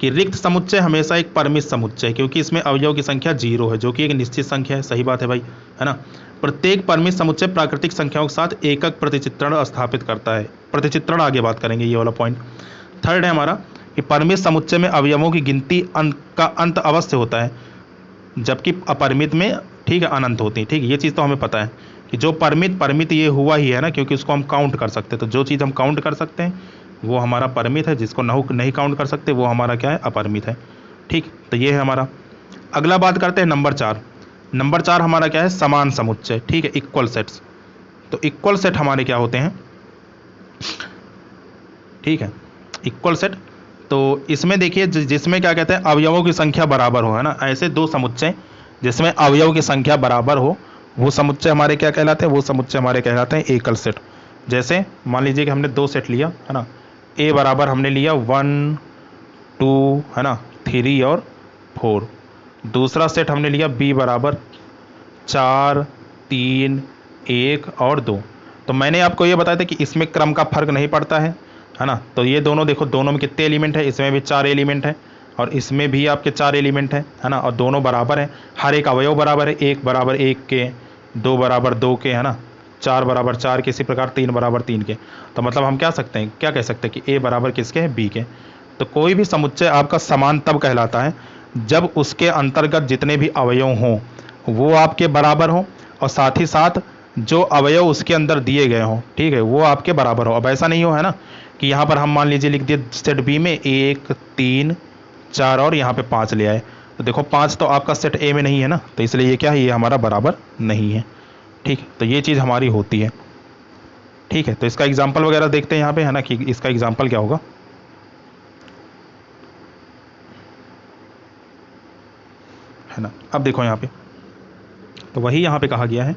कि रिक्त समुच्चय हमेशा एक परिमित समुच्चय है, क्योंकि इसमें अवयव की संख्या 0 है, जो कि एक निश्चित संख्या है। सही बात है भाई, है ना। प्रत्येक परिमित समुच्चय प्राकृतिक संख्याओं के साथ एकक प्रतिचित्रण स्थापित करता है। प्रतिचित्रण आगे बात करेंगे, ये वाला पॉइंट। थर्ड है हमारा कि परिमित समुच्चय में अवयवों की गिनती का अंत अवश्य होता है, जबकि अपरिमित में, ठीक है, अनंत होती है, ठीक है। ये चीज़ तो हमें पता है कि जो परिमित ये हुआ ही है ना, क्योंकि उसको हम काउंट कर सकते हैं। तो जो चीज़ हम काउंट कर सकते हैं वो हमारा परिमित है, जिसको नहीं काउंट कर सकते वो हमारा क्या है, अपरिमित है, ठीक। तो ये है हमारा। अगला बात करते हैं नंबर 4। नंबर 4 हमारा क्या है, समान समुच्चय, ठीक है, इक्वल सेट्स। तो इक्वल सेट हमारे क्या होते हैं, ठीक है, इक्वल सेट। तो इसमें देखिए, जिसमें क्या कहते हैं, अवयवों की संख्या बराबर हो, है ना, ऐसे दो समुच्चय जिसमें अवयव की संख्या बराबर हो, वो समुच्चय हमारे क्या कहलाते हैं, वो समुच्चय हमारे कहलाते हैं एकल सेट। जैसे मान लीजिए कि हमने 2 सेट लिया, है ना, ए बराबर हमने लिया 1 2, है ना, 3 और 4। दूसरा सेट हमने लिया बी बराबर 4 3 1 और 2। तो मैंने आपको ये बताया था कि इसमें क्रम का फर्क नहीं पड़ता है ना। तो ये दोनों देखो, दोनों में कितने एलिमेंट है, इसमें भी 4 एलिमेंट है और इसमें भी आपके 4 एलिमेंट है ना, और दोनों बराबर है, हर एक अवयव बराबर है, 1 बराबर 1 के, 2 बराबर 2 के, है ना, 4 बराबर 4 के, इसी प्रकार 3 बराबर 3 के। तो मतलब हम क्या कह सकते हैं कि ए बराबर किसके है, बी के। तो कोई भी समुच्चय आपका समान तब कहलाता है जब उसके अंतर्गत जितने भी अवयव हों वो आपके बराबर हों, और साथ ही साथ जो अवयव उसके अंदर दिए गए हों, ठीक है, वो आपके बराबर हो। अब ऐसा नहीं हो, है ना, कि यहाँ पर हम मान लीजिए लिख दिए सेट बी में 1 3 4 और यहाँ पे 5 ले आए, तो देखो 5 तो आपका सेट ए में नहीं है ना, तो इसलिए ये क्या है, ये हमारा बराबर नहीं है, ठीक। तो ये चीज़ हमारी होती है, ठीक है। तो इसका एग्जाम्पल वगैरह देखते हैं यहाँ पे, है ना, कि इसका एग्जाम्पल क्या होगा, है ना। अब देखो यहाँ पे, तो वही यहाँ पे कहा गया है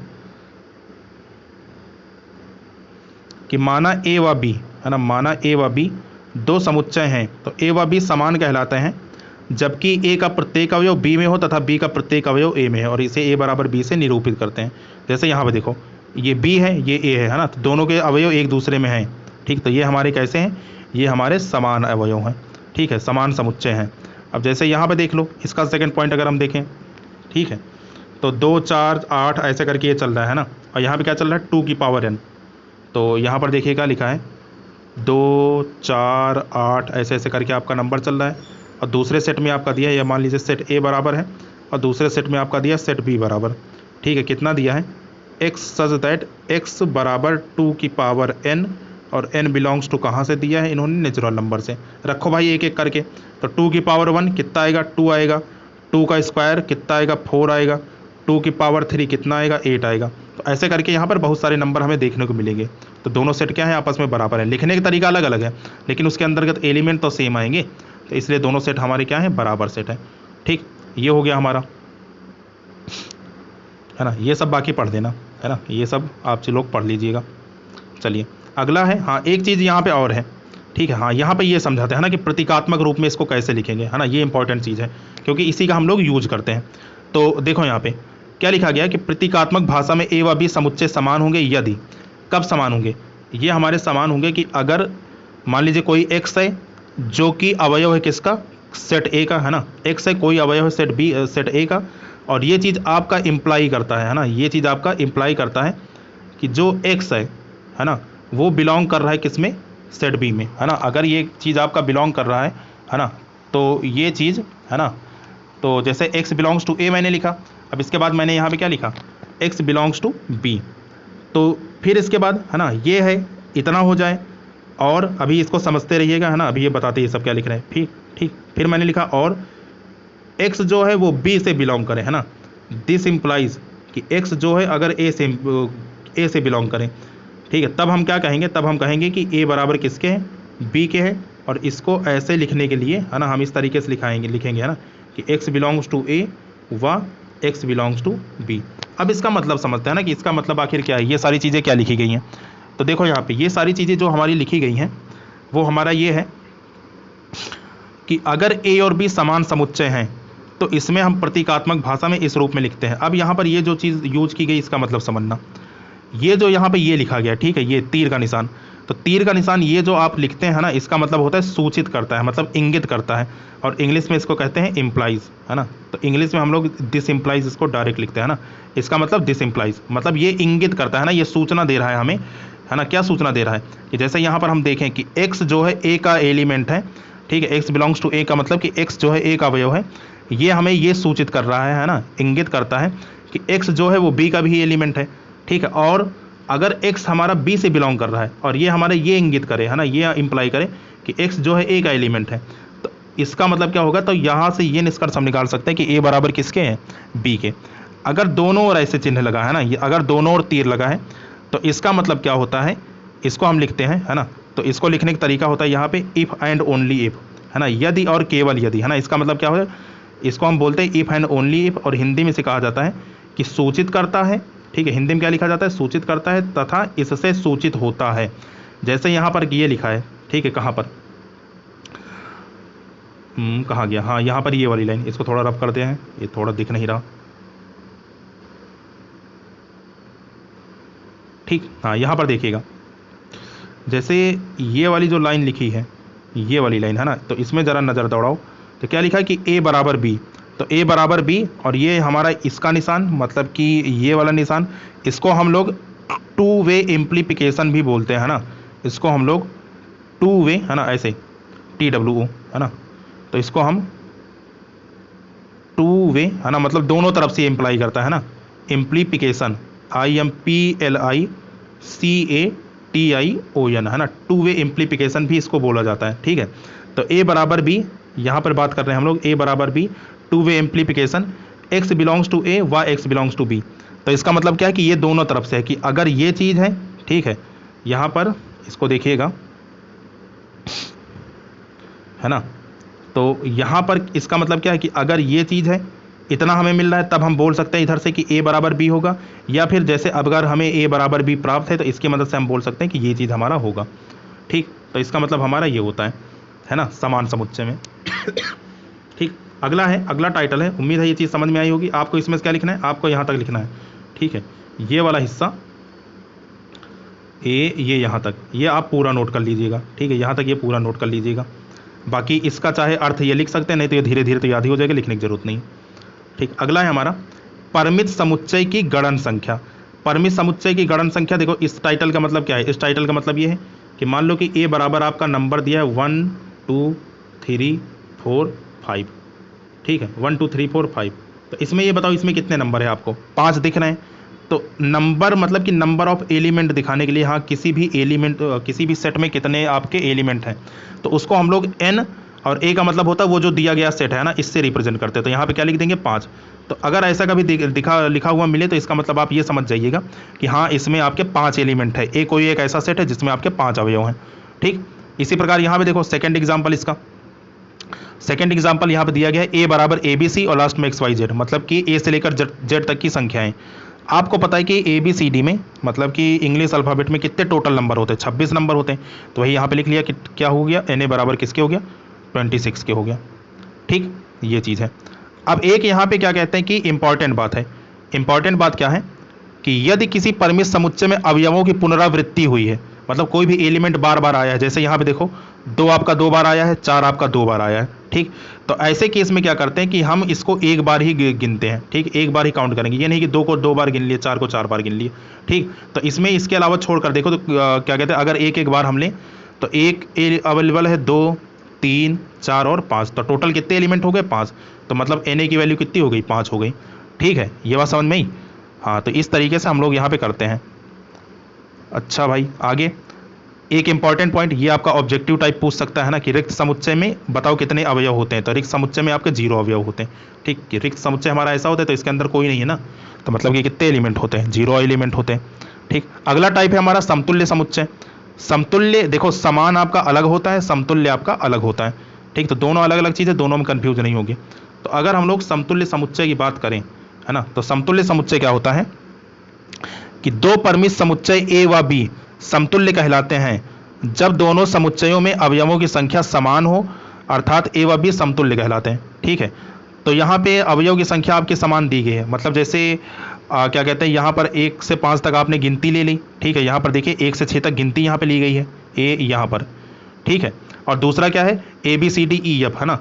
कि माना ए व बी, है ना, माना ए व बी दो समुच्चय हैं, तो ए व बी समान कहलाते हैं जबकि ए का प्रत्येक अवयव बी में हो तथा बी का प्रत्येक अवयव ए में है, और इसे ए बराबर बी से निरूपित करते हैं। जैसे यहाँ पे देखो, ये बी है, ये ए है ना, तो दोनों के अवयव एक दूसरे में हैं, ठीक। तो ये हमारे कैसे हैं, ये हमारे समान अवयव हैं, ठीक है, समान समुच्चय हैं। अब जैसे यहाँ पे देख लो, इसका सेकंड पॉइंट अगर हम देखें, ठीक है, तो 2 4 8 ऐसे करके ये चल रहा है ना, और यहाँ पे क्या चल रहा है, 2 की पावर n। तो यहाँ पर देखिए क्या लिखा है, 2 4 8 ऐसे ऐसे करके आपका नंबर चल रहा है, और दूसरे सेट में आपका दिया है, ये मान लीजिए सेट ए बराबर है, और दूसरे सेट में आपका दिया सेट बी बराबर, ठीक है, कितना दिया है, x सच दैट x बराबर 2 की पावर n, और n बिलोंग्स टू कहाँ से दिया है इन्होंने, नेचुरल नंबर से। रखो भाई एक एक करके, तो 2 की पावर 1 कितना आएगा, 2 आएगा, 2 का स्क्वायर कितना आएगा, 4 आएगा, 2 की पावर 3 कितना आएगा, 8 आएगा। तो ऐसे करके यहाँ पर बहुत सारे नंबर हमें देखने को मिलेंगे। तो दोनों सेट क्या है, आपस में बराबर है। लिखने का तरीका अलग अलग है लेकिन उसके अंतर्गत एलिमेंट तो सेम आएंगे, तो इसलिए दोनों सेट हमारे क्या है, बराबर सेट है। ठीक, ये हो गया हमारा, है ना। ये सब बाकी पढ़ देना, है ना, ये सब आप लोग पढ़ लीजिएगा। चलिए अगला है, हाँ एक चीज़ यहाँ पे और है, ठीक है। हाँ यहाँ पे ये समझाते हैं ना कि प्रतीकात्मक रूप में इसको कैसे लिखेंगे, है ना। ये इंपॉर्टेंट चीज़ है क्योंकि इसी का हम लोग यूज करते हैं। तो देखो यहाँ पे क्या लिखा गया कि प्रतीकात्मक भाषा में ए व बी समुच्चय समान होंगे यदि, कब समान होंगे, ये हमारे समान होंगे कि अगर मान लीजिए कोई एक्स है जो कि अवयव है किसका, सेट ए का, है ना। एक्स है कोई अवयव है सेट ए का, और ये चीज़ आपका इम्प्लाई करता है ना, ये चीज़ आपका इम्प्लाई करता है कि जो एक्स है ना, वो बिलोंग कर रहा है किसमें, सेट बी में, है ना। अगर ये चीज़ आपका बिलोंग कर रहा है ना, तो ये चीज़, है ना, तो जैसे x बिलोंग्स टू ए मैंने लिखा, अब इसके बाद मैंने यहाँ पे क्या लिखा, x बिलोंग्स टू बी, तो फिर इसके बाद, है ना, ये है इतना हो जाए, और अभी इसको समझते रहिएगा, है ना, अभी ये बताते ये सब क्या लिख रहे हैं। ठीक ठीक, फिर मैंने लिखा और x जो है वो b से बिलोंग करे, है ना। दिस इम्प्लाइज कि x जो है अगर ए से बिलोंग करें, ठीक है, तब हम क्या कहेंगे, तब हम कहेंगे कि a बराबर किसके हैं, b के हैं। और इसको ऐसे लिखने के लिए, है ना, हम इस तरीके से लिखेंगे, है ना, कि x बिलोंग्स टू a व x बिलोंग्स टू b। अब इसका मतलब समझते हैं ना कि इसका मतलब आखिर क्या है, ये सारी चीज़ें क्या लिखी गई हैं। तो देखो यहाँ पे ये सारी चीज़ें जो हमारी लिखी गई हैं वो हमारा ये है कि अगर a और b समान समुच्चय हैं तो इसमें हम प्रतीकात्मक भाषा में इस रूप में लिखते हैं। अब यहाँ पर ये जो चीज़ यूज की गई इसका मतलब समझना, ये जो यहाँ पे ये लिखा गया, ठीक है, ये तीर का निशान, तो तीर का निशान ये जो आप लिखते हैं ना, इसका मतलब होता है सूचित करता है, मतलब इंगित करता है, और इंग्लिश में इसको कहते हैं इम्प्लाइज, है ना। तो इंग्लिश में हम लोग दिस इम्प्लाइज इसको डायरेक्ट लिखते हैं ना, इसका मतलब दिस इम्प्लाइज, मतलब ये इंगित करता है ना, ये सूचना दे रहा है हमें, है ना। क्या सूचना दे रहा है कि जैसे यहाँ पर हम देखें कि x जो है a का एलिमेंट है, ठीक है, x बिलोंग्स टू a का मतलब कि x जो है a का अवयव है, ये हमें ये सूचित कर रहा है ना, इंगित करता है कि x जो है वो b का भी एलिमेंट है, ठीक है। और अगर x हमारा b से बिलोंग कर रहा है और ये हमारे ये इंगित करे, है ना, ये इंप्लाई करे कि x जो है a का एलिमेंट है, तो इसका मतलब क्या होगा, तो यहाँ से ये निष्कर्ष हम निकाल सकते हैं कि a बराबर किसके हैं, b के। अगर दोनों ओर ऐसे चिन्ह लगा है ना, ये अगर दोनों ओर तीर लगा है तो इसका मतलब क्या होता है, इसको हम लिखते हैं, है ना। तो इसको लिखने का तरीका होता है यहाँ पे इफ़ एंड ओनली इफ़, है ना, यदि और केवल यदि, है ना। इसका मतलब क्या होता है, इसको हम बोलते हैं इफ़ एंड ओनली इफ़, और हिंदी में से कहा जाता है कि सूचित करता है, ठीक है। हिंदी में क्या लिखा जाता है, सूचित करता है तथा इससे सूचित होता है। जैसे यहाँ पर ये लिखा है, ठीक है, कहाँ पर, कहाँ गया, हाँ यहाँ पर ये वाली लाइन, इसको थोड़ा रफ करते हैं, ये थोड़ा दिख नहीं रहा, ठीक, हाँ यहाँ पर देखिएगा, जैसे ये वाली जो लाइन लिखी है, ये वाली लाइन, है ना, तो इसमें ज़रा नज़र दौड़ाओ, तो क्या लिखा है कि a बराबर b, तो a बराबर b, और ये हमारा इसका निशान, मतलब कि ये वाला निशान, इसको हम लोग टू वे इम्प्लीफिकेशन भी बोलते हैं, है ना। इसको हम लोग टू वे, है ना, ऐसे TWO, है ना, तो इसको हम टू वे, है ना, मतलब दोनों तरफ से इम्प्लाई करता है ना, इम्प्लीफिकेशन, IMPLICATION, है ना, टू वे इम्प्लीफिकेशन भी इसको बोला जाता है, ठीक है। तो a बराबर b, यहाँ पर बात कर रहे हैं हम लोग, a बराबर b, two way implication, x belongs to a व x बिलोंग्स टू b। तो इसका मतलब क्या है कि ये दोनों तरफ से है, कि अगर ये चीज़ है, ठीक है, यहाँ पर इसको देखिएगा, है ना, तो यहाँ पर इसका मतलब क्या है कि अगर ये चीज़ है, इतना हमें मिल रहा है, तब हम बोल सकते हैं इधर से कि a बराबर b होगा, या फिर जैसे अगर हमें a बराबर b प्राप्त है तो इसकी मदद से हम बोल सकते हैं कि ये चीज़ हमारा होगा, ठीक। तो इसका मतलब हमारा ये होता है ना, समान समुच्चय में, ठीक। अगला है, अगला टाइटल है, उम्मीद है ये चीज़ समझ में आई होगी। आपको इसमें क्या लिखना है, आपको यहाँ तक लिखना है, ठीक है, ये वाला हिस्सा ये यहाँ तक, ये आप पूरा नोट कर लीजिएगा, ठीक है, यहाँ तक ये पूरा नोट कर लीजिएगा। बाकी इसका चाहे अर्थ ये लिख सकते हैं, नहीं तो ये धीरे धीरे तो याद ही हो जाएगा, लिखने की जरूरत नहीं, ठीक। अगला है हमारा परिमित समुच्चय की गणन संख्या। परिमित समुच्चय की गणन संख्या, देखो इस टाइटल का मतलब क्या है, इस टाइटल का मतलब ये है कि मान लो कि a बराबर आपका नंबर दिया है 1 2 3 4 5, ठीक है, 1 2 3 4 5। तो इसमें ये बताओ इसमें कितने नंबर है, आपको 5 दिख रहे हैं। तो नंबर मतलब कि नंबर ऑफ एलिमेंट दिखाने के लिए, हाँ, किसी भी एलिमेंट, किसी भी सेट में कितने आपके एलिमेंट हैं, तो उसको हम लोग n, और a का मतलब होता है वो जो दिया गया सेट है ना, इससे रिप्रेजेंट करते हैं। तो यहाँ पे क्या लिख देंगे 5। तो अगर ऐसा कभी लिखा हुआ मिले तो इसका मतलब आप ये समझ जाइएगा कि हाँ इसमें आपके 5 एलिमेंट है, कोई एक ऐसा सेट है जिसमें आपके 5 अवयव हैं। ठीक, इसी प्रकार यहाँ पे देखो सेकंड एग्जांपल, इसका सेकंड एग्जांपल यहाँ पे दिया गया है ए बराबर ए बी सी और लास्ट में एक्स वाई जेड, मतलब कि ए से लेकर जेड तक की संख्याएं। आपको पता है कि ए बी सी डी में मतलब कि इंग्लिश अल्फ़ाबेट में कितने टोटल नंबर होते हैं, 26 नंबर होते हैं। तो वही यहाँ पे लिख लिया कि क्या हो गया, एन ए बराबर किसके हो गया, 26 के हो गया। ठीक, ये चीज़ है। अब एक यहाँ पे क्या कहते हैं कि इंपॉर्टेंट बात है, इंपॉर्टेंट बात क्या है कि यदि किसी परिमित समुच्चय में अवयवों की पुनरावृत्ति हुई है, मतलब कोई भी एलिमेंट बार बार आया है, जैसे यहाँ पे देखो 2 आपका 2 बार आया है, 4 आपका 2 बार आया है। ठीक, तो ऐसे केस में क्या करते हैं कि हम इसको एक बार ही गिनते हैं। ठीक, एक बार ही काउंट करेंगे, ये नहीं कि 2 को 2 बार गिन लिए, 4 को 4 बार गिन लिए। ठीक, तो इसमें इसके अलावा छोड़कर देखो तो क्या कहते हैं, अगर एक बार हम लें तो एक अवेलेबल है 2, 3, 4 और 5, तो टोटल कितने एलिमेंट हो गए, 5। तो मतलब एन ए की वैल्यू कितनी हो गई, 5 हो गई। ठीक है, ये बात समझ में आई। हाँ, तो इस तरीके से हम लोग यहाँ पे करते हैं। अच्छा भाई, आगे एक इंपॉर्टेंट पॉइंट, ये आपका ऑब्जेक्टिव टाइप पूछ सकता है ना कि रिक्त समुच्चय में बताओ कितने अवयव होते हैं। तो रिक्त समुच्चय में आपके 0 अवयव होते हैं। ठीक, कि रिक्त समुच्चय हमारा ऐसा होता है तो इसके अंदर कोई नहीं है ना, तो मतलब कि कितने एलिमेंट होते हैं, 0 एलिमेंट होते हैं। ठीक, अगला टाइप है हमारा समतुल्य समुच्चय। समतुल्य देखो, समान आपका अलग होता है, समतुल्य आपका अलग होता है। ठीक, तो दोनों अलग अलग चीज़ें, दोनों में कन्फ्यूज नहीं होगी। तो अगर हम लोग समतुल्य समुच्चय की बात करें, है ना, तो समतुल्य समुच्चय क्या होता है कि 2 परिमित समुच्चय ए व बी समतुल्य कहलाते हैं जब दोनों समुच्चयों में अवयवों की संख्या समान हो, अर्थात ए व बी समतुल्य कहलाते हैं। ठीक है, तो यहाँ पे अवयव की संख्या आपकी समान दी गई है, मतलब जैसे क्या कहते हैं, यहाँ पर 1 से 5 तक आपने गिनती ले ली। ठीक है, यहाँ पर देखिए 1 से 6 तक गिनती यहाँ पे ली गई है, ए यहाँ पर। ठीक है, और दूसरा क्या है, A B C D E F, है ना,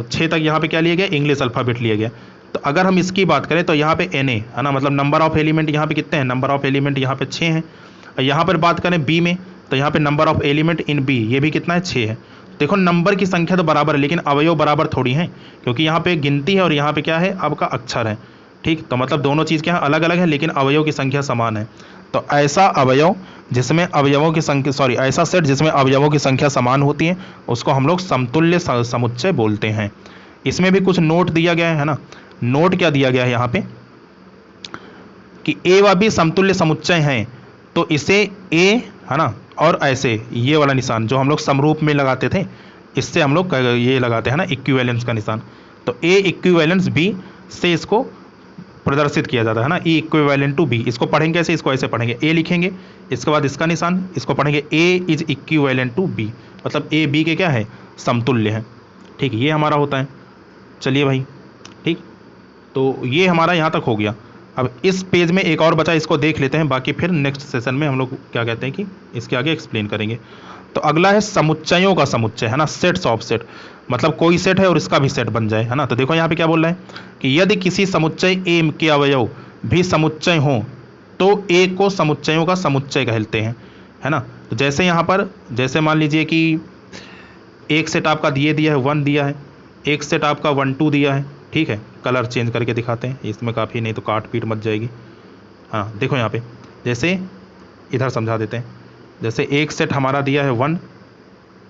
6 तक यहाँ पे क्या लिया गया, इंग्लिश अल्फ़ाबेट लिया गया। तो अगर हम इसकी बात करें तो यहाँ पे एन ए, है ना, मतलब नंबर ऑफ एलिमेंट यहाँ पे कितने हैं, नंबर ऑफ एलिमेंट यहाँ पे 6 हैं। और यहाँ पर बात करें बी में, तो यहाँ पे number of element in B, ये भी कितना है, 6 है। देखो नंबर की संख्या तो बराबर है लेकिन अवयव बराबर थोड़ी है, क्योंकि यहाँ पे गिनती है और यहाँ पे क्या है, आपका अक्षर है। ठीक, तो मतलब दोनों चीज़ क्या है, अलग अलग है लेकिन अवयव की संख्या समान है। तो ऐसा अवयव जिसमें अवयवों की संख्या ऐसा सेट जिसमें अवयवों की संख्या समान होती है उसको हम लोग समतुल्य समुच्चय बोलते हैं। इसमें भी कुछ नोट दिया गया है ना, नोट क्या दिया गया है यहाँ पे कि ए व बी समतुल्य समुच्चय हैं, तो इसे ए, है ना, और ऐसे ये वाला निशान जो हम लोग समरूप में लगाते थे, इससे हम लोग ये लगाते हैं ना इक्विवेलेंस का निशान। तो ए इक्विवेलेंस बी से इसको प्रदर्शित किया जाता है ना, ए इक्विवेलेंट टू बी। इसको पढ़ेंगे कैसे, इसको ऐसे पढ़ेंगे, ए लिखेंगे, इसके बाद इसका निशान, इसको पढ़ेंगे ए इज इक्विवेलेंट टू बी, मतलब ए बी के क्या है, समतुल्य है। ठीक, ये हमारा होता है। चलिए भाई, ठीक, तो ये हमारा यहाँ तक हो गया। अब इस पेज में एक और बचा, इसको देख लेते हैं, बाकी फिर नेक्स्ट सेशन में हम लोग क्या कहते हैं कि इसके आगे एक्सप्लेन करेंगे। तो अगला है समुच्चयों का समुच्चय, है ना, सेट्स ऑफ सेट, मतलब कोई सेट है और इसका भी सेट बन जाए, है ना। तो देखो यहाँ पे क्या बोल रहा है कि यदि किसी समुच्चय ए के अवयव भी समुच्चय हों तो ए को समुच्चयों का समुच्चय कहते हैं, है ना। तो जैसे यहाँ पर, जैसे मान लीजिए कि एक सेट आपका दिया है 1 दिया है, एक सेट आपका 1 2 दिया है। ठीक है, कलर चेंज करके दिखाते हैं, इसमें काफ़ी नहीं तो काट पीट मच जाएगी। हाँ देखो यहाँ पे, जैसे इधर समझा देते हैं, जैसे एक सेट हमारा दिया है 1,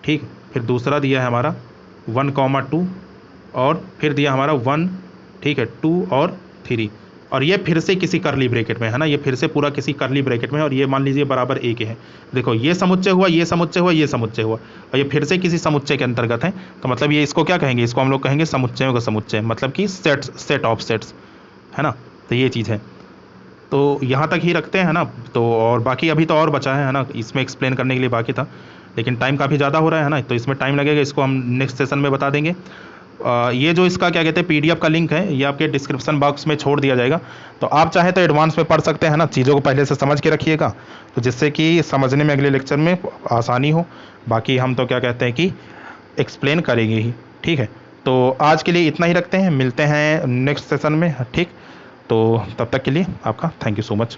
ठीक, फिर दूसरा दिया है हमारा 1,2 और फिर दिया हमारा 1, ठीक है, 2 और 3, और ये फिर से किसी करली ब्रैकेट में, है ना, ये फिर से पूरा किसी करली ब्रैकेट में है और ये मान लीजिए बराबर ए के है। देखो ये समुच्चय हुआ, ये समुच्चय हुआ, ये समुच्चय हुआ और ये फिर से किसी समुच्चय के अंतर्गत है। तो मतलब ये इसको क्या कहेंगे, इसको हम लोग कहेंगे समुच्चयों का समुच्चय, मतलब कि सेट ऑफ सेट्स, है ना। तो ये चीज़ है, तो यहाँ तक ही रखते हैं, है ना। तो और बाकी अभी तो और बचा है ना, इसमें एक्सप्लेन करने के लिए बाकी था, लेकिन टाइम काफ़ी ज़्यादा हो रहा है ना, तो इसमें टाइम लगेगा, इसको हम नेक्स्ट सेशन में बता देंगे। ये जो इसका क्या कहते हैं PDF का लिंक है, ये आपके डिस्क्रिप्शन बॉक्स में छोड़ दिया जाएगा, तो आप चाहे तो एडवांस में पढ़ सकते हैं ना, चीज़ों को पहले से समझ के रखिएगा, तो जिससे कि समझने में अगले लेक्चर में आसानी हो। बाकी हम तो क्या कहते हैं कि एक्सप्लेन करेंगे ही, ठीक है। तो आज के लिए इतना ही रखते हैं, मिलते हैं नेक्स्ट सेशन में, ठीक। तो तब तक के लिए आपका थैंक यू सो मच।